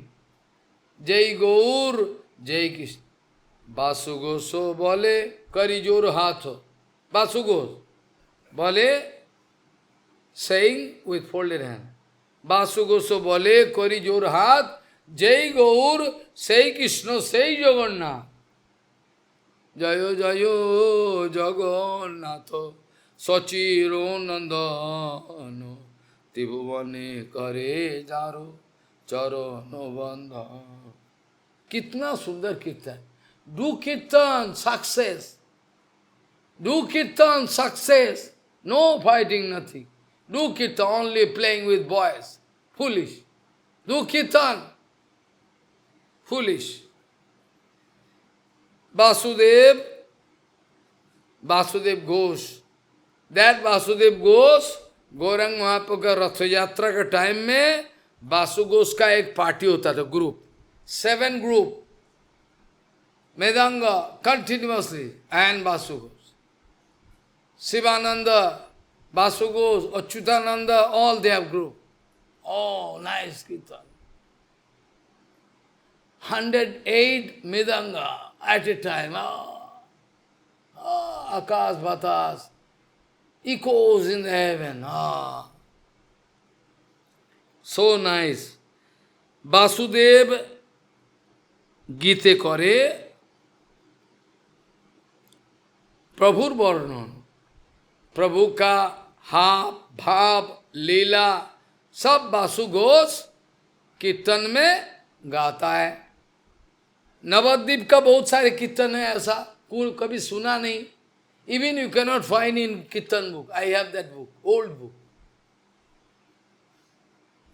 जय गौर जय कृष्ण। बासु गोसो बोले करी जोर हाथ। बासु घोष बोले saying with folded hand. Basu गोसो बोले करी जोर हाथ जय गौर सही कृष्ण सही जगन्नाथ। जयो जयो जगन्नाथ सचिरो नंदन त्रिभुवने करे जारो चरण बंदन। कितना सुंदर कीर्तन। Do kirtan success, do kirtan success, no fighting nothing. Do kirtan only playing with boys, foolish. Do kirtan foolish. Vasudev, Vasudev Ghosh, that Vasudev Ghosh Gauranga Mahaprabhu का रथ यात्रा के टाइम में वासु घोष का एक पार्टी होता था, group, 7 group, Medanga continuously and Vasu Ghosh, Sivananda, Vasu Ghosh, Achyutananda, all they have group. Oh, nice kirtan. 108 Medanga at a time. Akash Batas, echoes in the heaven. So nice. Vasudev Gite Kore प्रभुर वर्णन, प्रभु का हाव भाव लीला सब वासु घोष कीर्तन में गाता है। नवद्वीप का बहुत सारे कीर्तन है, ऐसा कभी सुना नहीं। Even you can not find in kirtan book. I have that book, old book.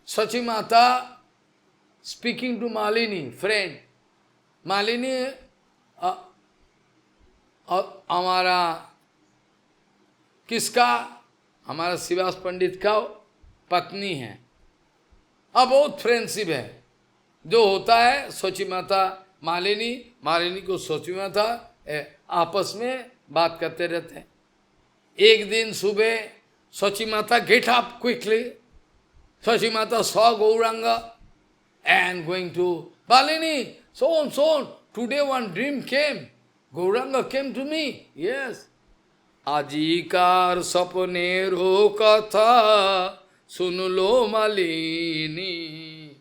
Shachi Mata speaking to Malini, friend Malini, और हमारा किसका, हमारा शिवास पंडित का पत्नी है, अब बहुत फ्रेंडशिप है। जो होता है सोची माता मालिनी, मालिनी को सोची माता आपस में बात करते रहते हैं। एक दिन सुबह सोची माता get up quickly, Sachi Mata saw Gauranga and going to Malini, so today one dream came. Gauranga came to me, yes. Ajikar sapnero katha sunlo malini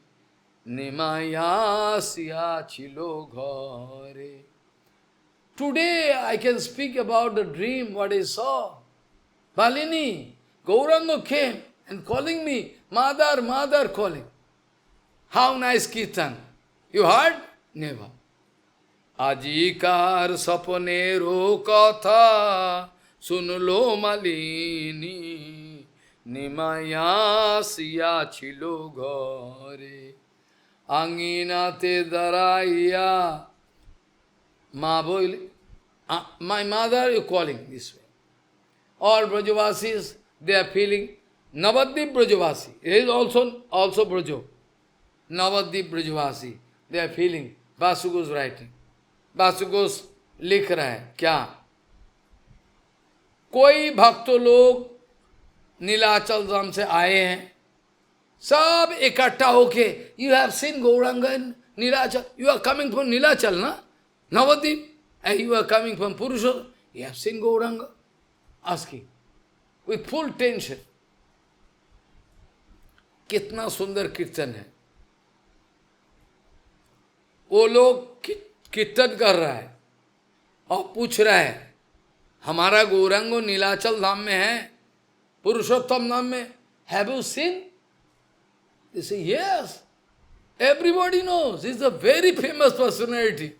nimaya siya chilo ghare. Today I can speak about the dream, what I saw. Malini, Gauranga came and calling me, Mother, Mother calling. How nice kirtan. You heard? Never. आजिकार सपनेरो कथा सुनलो मालिनी निमायासिया छिलो घरे आंगिनाते दराइया माँ बोले, my mother is calling this way. All Brajavasis, they are feeling, Navadvip Brajavasi, it is also Brajo, Navadvip Brajavasi, they are feeling, Vasu Ghosh writing. Vasu Ghosh लिख रहा है क्या, कोई भक्त लोग नीलाचल धाम से आए हैं, सब इकट्ठा होके, you have seen Gaurang in Nilachal. You are coming from Nilachal, na? Navadip. And you are coming from Purushottam. You have seen Gauranga? Asking. With full tension. कितना सुंदर कीर्तन है. वो लोग कीर्तन कर रहा है और पूछ रहा है, हमारा गौरांगो नीलाचल धाम में है, पुरुषोत्तम धाम में. Have you seen? They say, yes. Everybody knows. He is a very famous personality.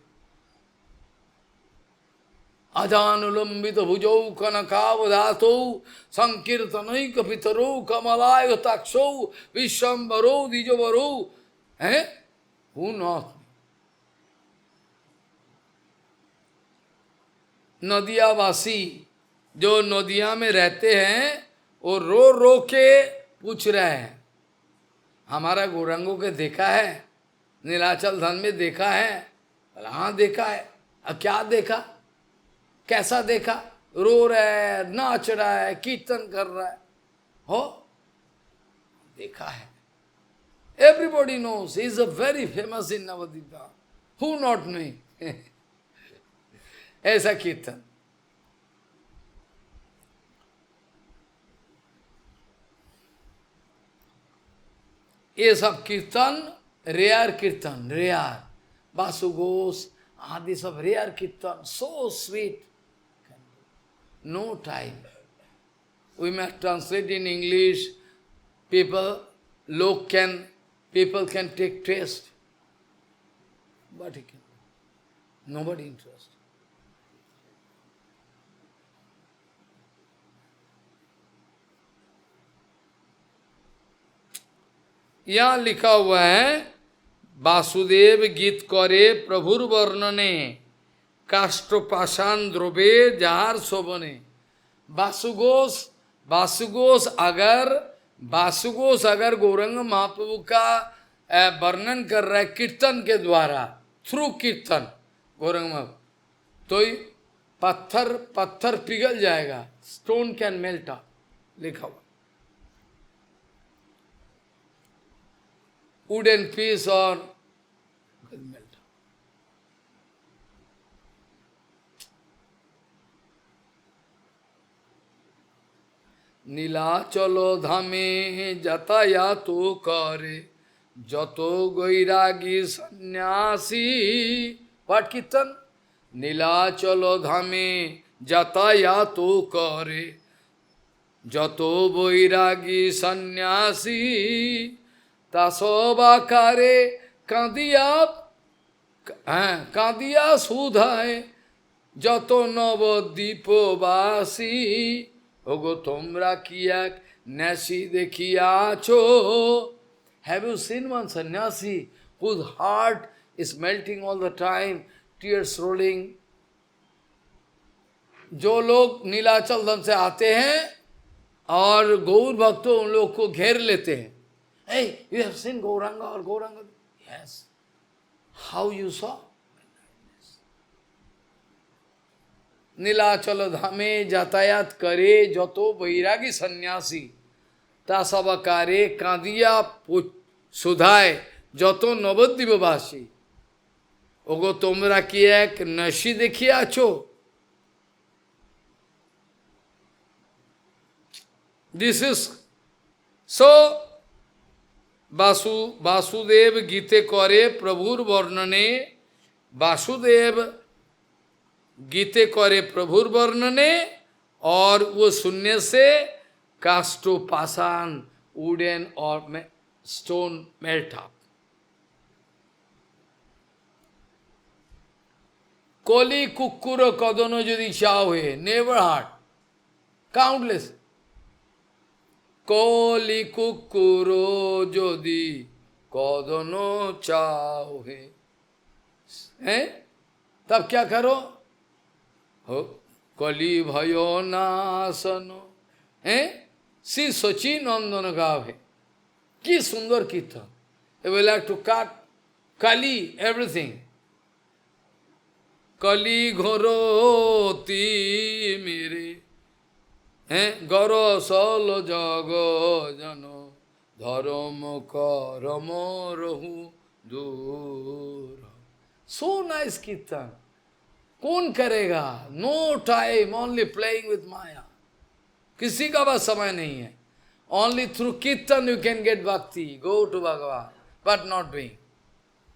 अजानुलंबित भुजौ कनकावधातौ संकीर्तनैक पितरौ कमलायताक्षौ विश्वम्भरौ द्विजवरौ. हैं? Who knows? नदियावासी जो नदिया में रहते हैं, वो रो रो के पूछ रहे हैं, हमारा गौरांगों के देखा है, नीलाचल धाम में देखा है? हाँ देखा है. क्या देखा? कैसा देखा? रो रहा है, नाच रहा है, कीर्तन कर रहा है. हो देखा है. Everybody knows he is a very famous in Navadvip. Who not knowing? ऐसा कीर्तन. ये सब कीर्तन रेयर कीर्तन, रेयर. वासु घोष आदि सब रेयर कीर्तन. So sweet. No time. We must translate in English. People can take taste. But he can. Nobody interested. यहाँ लिखा हुआ है, वासुदेव गीत करे प्रभुर वर्णने काष्ठपाषाण द्रव्ये जार शोभने. वासुघोष अगर गौरंग महाप्रभु का वर्णन कर रहा है कीर्तन के द्वारा, थ्रू कीर्तन गौरंग महाप्रभु, तो पत्थर पिघल जाएगा. स्टोन कैन मेल्ट अप, लिखा हुआ. wooden piece or melt. Nilachal ধামে যাতায়াত করে যত গৈরাগী সন্ন্যাসী. পাঠ কীর্তন. নীলাচল ধামে যাতায়াত করে যত বৈরাগী সন্ন্যাসী. তাসবাকারে কাঁদিয়া সুধায় যত নবদ্বীপবাসী. ওগো তোমরা কি এক ন্যাসী দেখিয়াছো? Have you seen one sannyasi whose heart is melting all the time, tears rolling? जो लोग नीलाचल धाम से आते हैं और गौर भक्तों उन लोग को घेर लेते हैं. Hey, you have seen Gauranga or Gauranga? Yes. How you saw? Nilachal धामे यातायात करे जतो बैरागी सन्यासी. तासबाकारे कांदिया सुधाय जतो नवद्वीपवासी. ओगो तोमरा की एक नशी देखियाछो? This is so. वासुदेव गीते करे प्रभुर वर्णने. वासुदेव गीते करे प्रभुर वर्णने और वो सुनने से काष्ठोपाषाण वुडन और स्टोन मेल्ट अप. कली कुक्कुर कदन यदि चाहे, नेवर हार्ट, काउंटलेस. कली कुक्कुरो यदि कदन चाहे, हैं? तब क्या करो? हो कली भयो नासनो. हैं? श्री सची नंदन गावे. की सुंदर कीर्तन. They will like to cut Kali, everything. कली घोरोती मेरे हैं गौर सल जग जन धर्म करम रहु दूर। So nice kirtan. कौन करेगा? No time, only playing with Maya. किसी का बस समय नहीं है. Only through kirtan you can get bhakti. Go to Bhagavan. But not doing.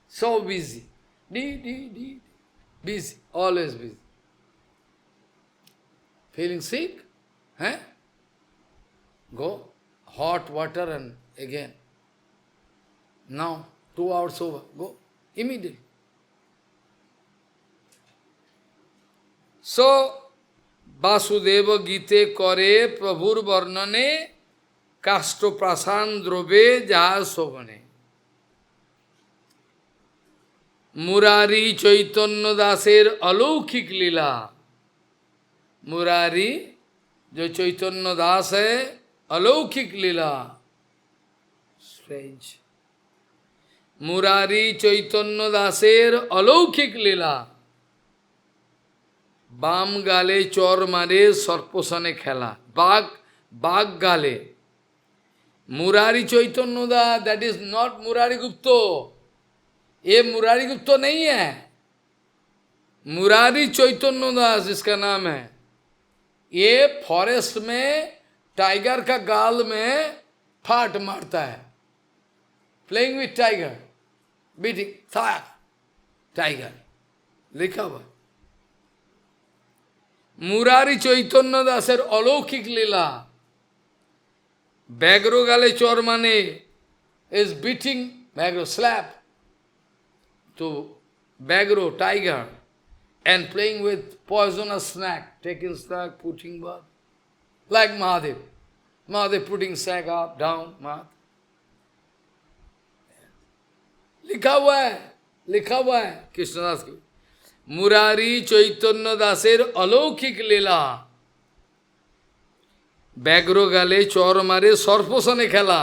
So busy. Busy. Always busy. Feeling sick? Eh? Go. Hot water and again. Now, 2 hours over. Go. Immediately. So, Vasudeva Gite Kore Prabhur Varnane Kasto Prasan Drobe Jahar Sobane. Murari Chaitanya Daser Alaukik Lila. Murari, जो चैतन्य दास है, अलौकिक लीला. Strange. Murari चैतन्य दासेर अलौकिक लीला. Balm गाले चौर मारे सर्पोसने खेला. बाग गाले. Murari Chaitanya Das, that is not Murari Gupta. ये मुरारी गुप्तो नहीं है. मुरारी चैतन्य दास इसका नाम है. ये फॉरेस्ट में टाइगर का गाल में फाट मारता है. Playing with tiger, beating tiger लिखा हुआ. मुरारी चैतन्य दासेर अलौकिक लीला. बैगरो गाले चोर माने इज बीटिंग बैगरो स्लैप to बैगरो tiger and playing with poisonous snack, taking snack, putting bath, like Mahadev. Mahadev putting snack up, down, Mahadev. लिखा हुआ है कृष्णदास की. मुरारी चैतन्य दासेर अलौकिक लीला. बैगरो गाले चौर मारे सर्पोसने खेला.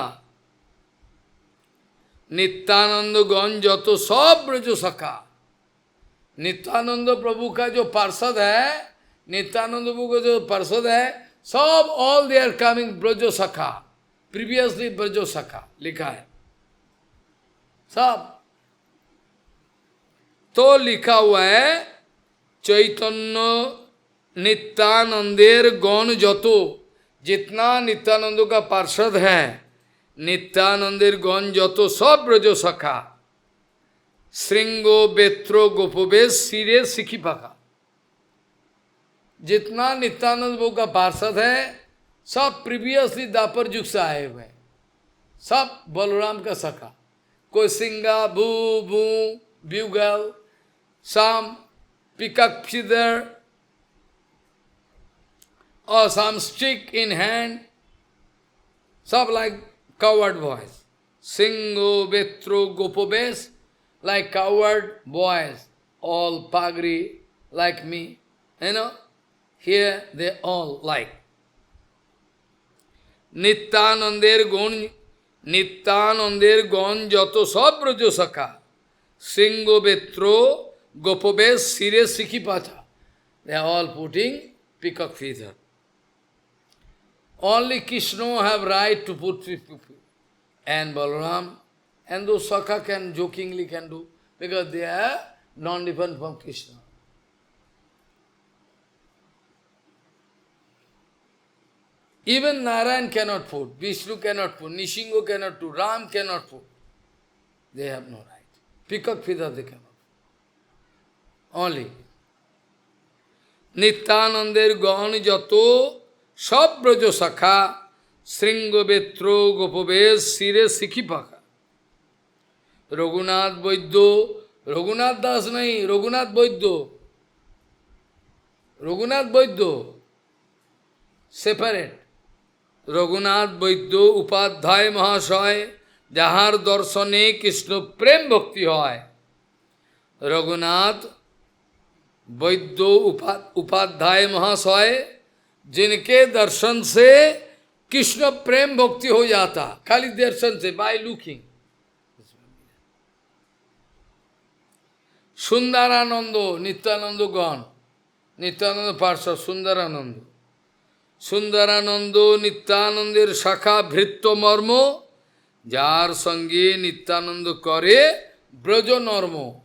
नित्यानंद गण जतो सब ब्रज सखा. नित्यानंद प्रभु का जो पार्षद है, नित्यानंद प्रभु का जो पार्षद है, सब all they are coming Braja सखा. प्रीवियसली ब्रजो सखा लिखा है सब. तो लिखा हुआ है चैतन्य नित्यानंदेर गण जतो, जितना नित्यानंदों का पार्षद है, नित्यानंदेर गण जतो सब ब्रजो सखा. श्रृंगो बेत्रो गोपवेश सिरे सिखी पका. जितना नित्यानंद प्रभु का पार्षद है, सब प्रीवियसली दापर युग से आए हुए, सब बलराम का सखा. कोई सिंगा भू भू bugle, some peacock feather, or some stick in hand, सब like coward boys. Singo betro gopobesh, like coward boys, all pagri like me, here they all like. Nityananদের গণ যত সব ব্রজ সখা, সিংহ বেত্র গোপবেশ শিরে শিখি পাথা. They are all putting peacock feather. Only Krishna have right to put and Balaram, and those Sakha can jokingly can do, because they are non-different from Krishna. Even Narayan cannot put, Vishnu cannot put, Nishingo cannot do, Ram cannot put. They have no right. Peacock feather they cannot. Only. Nityananদের গণ যত সব ব্রজ শাখা, শৃঙ্গ বেত্র গোপবেশ শিরে শিখি পাখা. রঘুনাথ বৈদ্য, রঘুনাথ দাস নেই, রঘুনাথ বৈদ্য, রঘুনাথ বৈদ্য separate. Raghunath বৈদ্য উপাধ্যায় মহাশয়, যাহার দর্শনে কৃষ্ণ প্রেম ভক্তি হয়. रघुनाथ वैद्य उपाध्याय महाशय, जिनके दर्शन से कृष्ण प्रेम भक्ति हो जाता, खाली दर्शन से, बाय लुकिंग. सुंदरानंद नित्यानंद गण, नित्यानंद पार्षद सुंदरानंद, सुंदरानंद नित्यानंदेर शाखा भृत्य मर्म, जार संगे नित्यानंद करे ब्रजो नॉर्मो,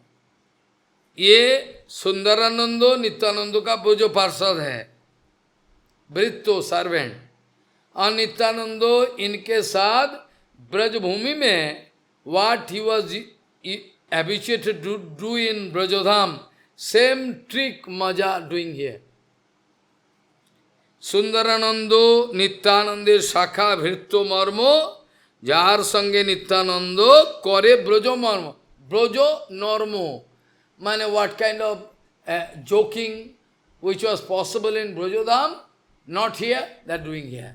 ये सुंदरानंदो नित्यानंदो का ब्रजो पार्षद है, वृत्तो सर्वेंट। और नित्यानंदो इनके साथ ब्रजभूमि में what he was habituated to do in Brajodham, same trick Maja doing here. Sundaranando Nityanande Shakha Bhritto Marmo, Jar Sange Nityanando Kore Brajo Marmo. Brajo Normo. Mane what kind of joking which was possible in Brajodham, not here, they are doing here.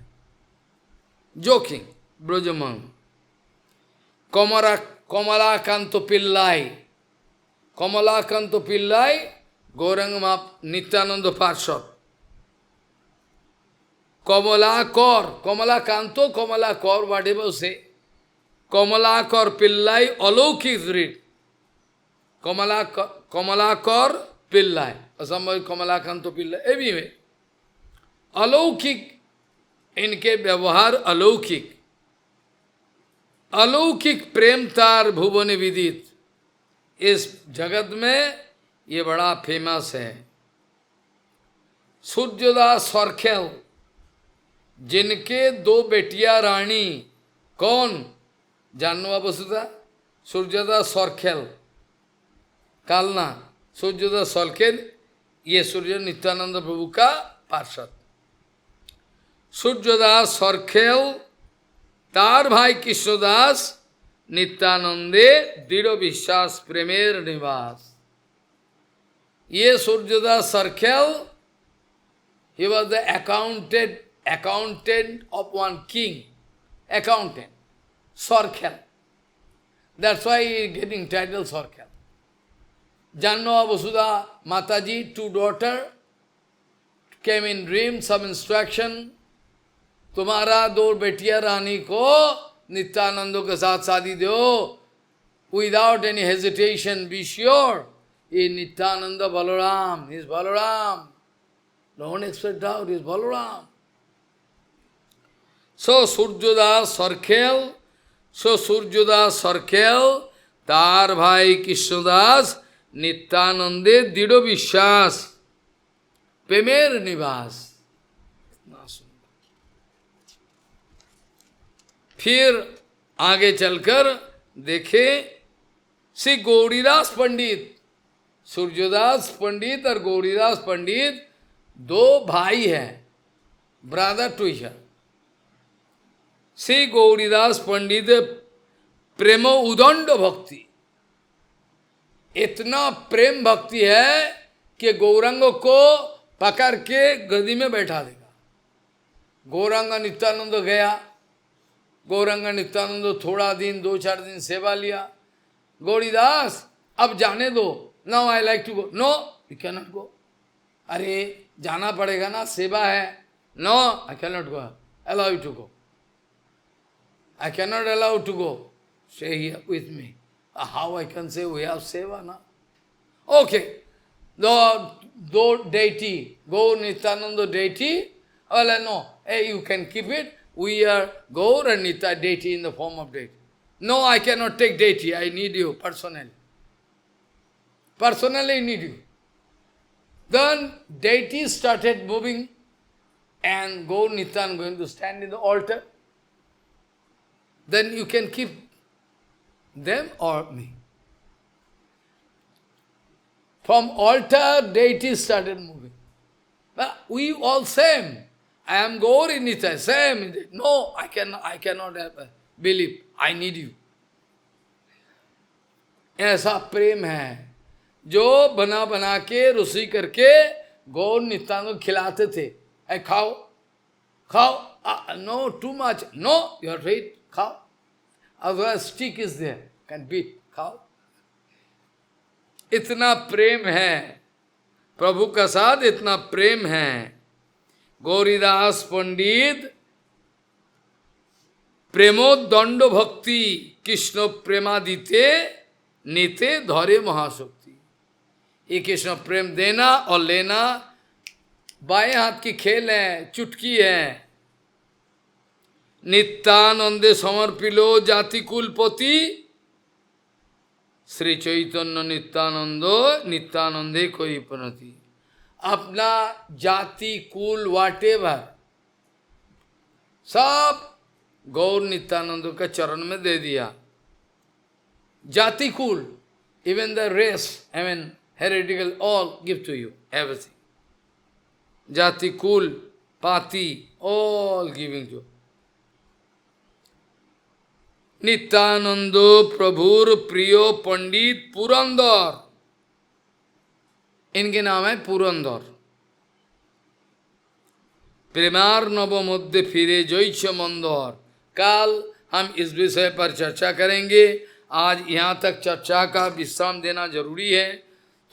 Joking, Brajo Marmo. Kamalakanto Pillai. Kamalakanto Pillai, Gauranga Nityananda Parshad. Kamalakar, Kamalakanto, Kamalakar, whatever you say. Kamalakar Pillai, Alaukik read. Kamalakar Pillai. Or somebody Kamalakanto Pillai. Anyway, Alaukik, इनके व्यवहार अलौकिक, अलौकिक प्रेम तार भुवन विदित, इस जगत में ये बड़ा फेमस है। सूर्यदास सरखेल, जिनके दो बेटियां रानी, कौन जानवा वसुधा? सूर्यदास सरखेल, कालना सूर्यदास सरखेल, ये सूर्य नित्यानंद प्रभु का पार्षद। सूर्यदास सरखेल तार भाई कृष्णदास नित्यानंदे दृढ़ विश्वास प्रेमेर निवास। ये Suryadas Sarkhel, he was the accountant of one king, accountant, Sarkhel. That's why he is getting title Sarkhel. Janna Vasudha Mataji, two daughters, came in dream, some instruction, तुम्हारा दो बेटिया रानी को नित्यानंदों के साथ शादी दो, without any hesitation, be sure, ये Nityanand Balram, is Balaram. Don't expect doubt, is Balaram. So Surjodas Sarkhel, तार भाई कृष्णदास नित्यानंदे दृढ़ विश्वास प्रेमेर निवास। फिर आगे चलकर देखे श्री गौरीदास पंडित, सूर्यदास पंडित और गौरीदास पंडित दो भाई हैं, brother to each. Shri Gauridas Pandit प्रेम उदंड भक्ति, इतना प्रेम भक्ति है कि गौरांग को पकड़ के गदी में बैठा देगा। गौरांग नित्यानंद गया, गौरांग नित्यानंद थोड़ा दिन, 2-4 दिन सेवा लिया। गौरीदास अब जाने दो, now I like to go. No, you can not go. अरे जाना पड़ेगा ना, सेवा है। No, I can not go, allow you to go, I can not allow to go, stay here with me. How I can say we have सेवा ना। Okay, दो deity, Gaura Nityananda deity, no, you can keep it. We are Gaur and Nitya deity in the form of deity. No, I cannot take deity. I need you personally. Personally, I need you. Then deity started moving, and Gaur Nitya going to stand in the altar. Then you can keep them or me. From altar, deity started moving. But we all same. I am Gaur in Nitya, same. No, I cannot believe. I need you. ऐसा प्रेम है जो बना बना के रुसी करके गौर नित्यानंद खिलाते थे। ऐ खाओ, खाओ, no, too much. No, you are right, खाओ. Otherwise stick is there, can beat, खाओ. इतना प्रेम है प्रभु का साथ, इतना प्रेम है। गौरीदास पंडित प्रेमोदंड भक्ति कृष्ण प्रेमादिते नीते धरे महाशक्ति। ये कृष्ण प्रेम देना और लेना बाएं हाथ की खेल है, चुटकी है। नित्यानंदे समर्पिलो जाति कुलपति श्री चैतन्य नित्यानंद नित्यानंदे कोई पुनति। अपना जाति कुल वाटेवर सब गौर नित्यानंद का चरण में दे दिया। जाति कुल, even the race, I mean heretical, all give to you, everything. Jati, kul, pati, all giving to you. Nityanando Prabhur Priyo Pandit Purandar. इनके नाम है पुरंदर। प्रेमार नव मध्य फिरे जैच मंदर। कल हम इस विषय पर चर्चा करेंगे। आज यहाँ तक चर्चा का विश्राम देना जरूरी है।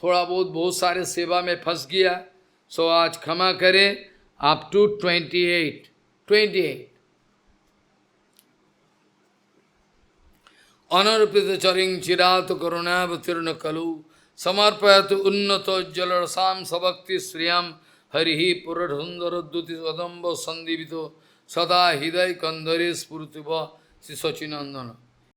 थोड़ा बहुत सारे सेवा में फंस गया, सो आज क्षमा करें। अप टू 28 अनर्पित चरिंग चिरात करुणावतीर्ण कलु समर्पयत उन्नतोज्जल रसाम सभक्ति श्रियम हरि पुरधुंदर द्युति सदम्ब संदीपितो सदा हृदय कंदरे स्फुर्तिव श्री सचिनंदन।